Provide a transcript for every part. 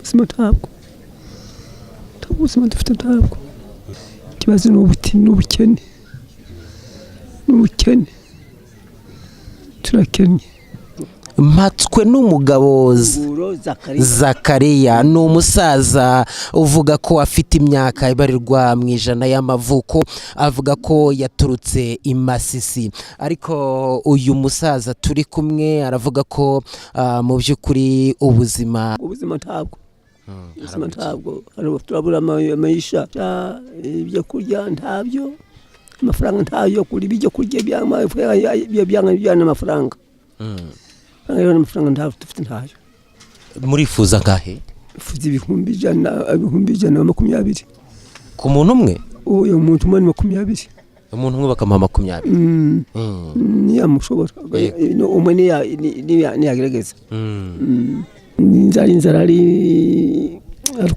ubuzima ntabwo ubuzima dufite ntabwo ikibazo n'ubukene turakennye. Mpatswe n'umugabo Zakariya ni umusaza uvuga ko afite imyaka ibarirwa mu ijana y'amavuko, avuga ko yaturutse i Masisi, ariko uyu musaza turi kumwe aravuga ko mu by'ukuri ubuzima ntabwo turabura amayisha, ibyo kurya ntabyo, amafaranga ntayo kuri ibyo kurya byana amafaranga. Rero amafaranga ntabwo dufite ntayo. Murifuza ngahe? Fuza ibihumbi 120 ku muntu umwe. Uyu muntu umwe 20. Umuntu umwe bakamuha 20. Niyamushobora umwe niyagerageza. Inzara ari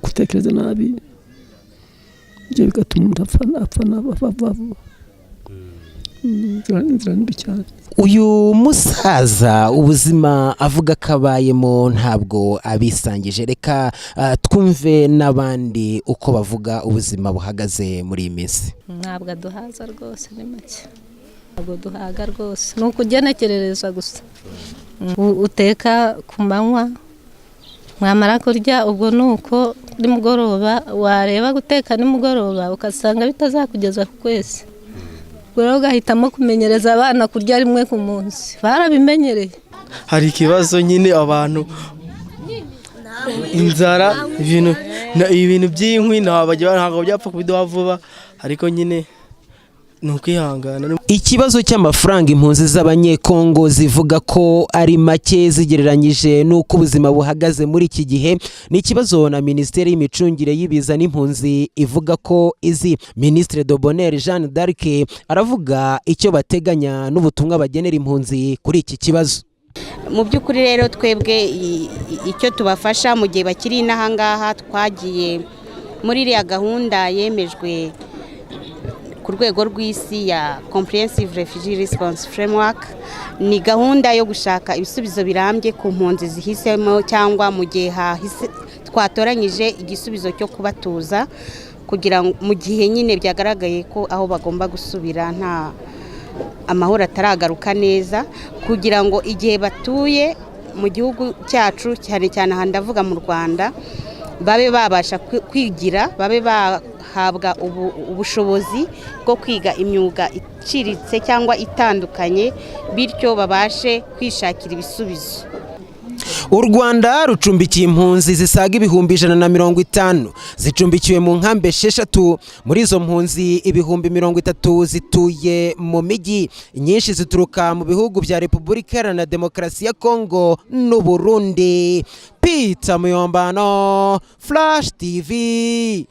gutekereza nabi, ibyo bigatuma umuntu apfa inzara mbi cyane. Uyu musaza ubuzima avuga ko abayemo ntabwo abisangije. Reka twumve n'abandi uko bavuga ubuzima buhagaze muri iyi minsi. Ntabwo duhaza rwose, ni make, ntabwo duhaga rwose, ni ukugenekerereza gusa. Uteka ku manywa, mwamara kurya ubwo nuko nimugoroba wareba guteka nimugoroba ukasanga bitazakugeza ku kwezi. Rero ugahitamo kumenyereza abana kurya rimwe ku munsi, barabimenyereye. Hari ikibazo nyine abantu, inzara, ibintu by'inkwi ntabwo byapfa kubiduha vuba, ariko nyine ni ukwihangana. Ikibazo cy'amafaranga impunzi z'abanyekongo zivuga ko ari make zigereranyije n'uko ubuzima buhagaze muri iki gihe, ni ikibazo na Minisiteri y'Imicungire y'Ibiza n'Impunzi ivuga ko izi. Ministre de Bonheur Jeanne d'Arc aravuga icyo bateganya n'ubutumwa bagenera impunzi kuri iki kibazo. Mu by'ukuri rero twebwe icyo tubafasha mu gihe bakiri inahangaha, twagiye muri iriya gahunda yemejwe ku rwego rw'isi ya Comprehensive Refugee Response Framework. Ni gahunda yo gushaka ibisubizo birambye ku mpunzi zihisemo, cyangwa mu gihe twatoranyije igisubizo cyo kubatuza, kugira ngo mu gihe nyine byagaragaye ko aho bagomba gusubira nta amahoro ataragaruka neza, kugira ngo igihe batuye mu gihugu cyacu, cyane cyane aha ndavuga mu Rwanda, babe babasha kwigira, babe bahabwa ubushobozi bwo kwiga imyuga iciriritse cyangwa itandukanye, bityo babashe kwishakira ibisubizo. U Rwanda rucumbikiye impunzi zisaga ibihumbi 150 zicumbikiwe mu nkambi 6. Muri izo mpunzi ibihumbi 30 zituye mu mijyi, nyinshi zituruka mu bihugu bya Repubulika Iharanira Demokarasi ya Kongo n'u Burundi. Peter Muyombano, Flash TV.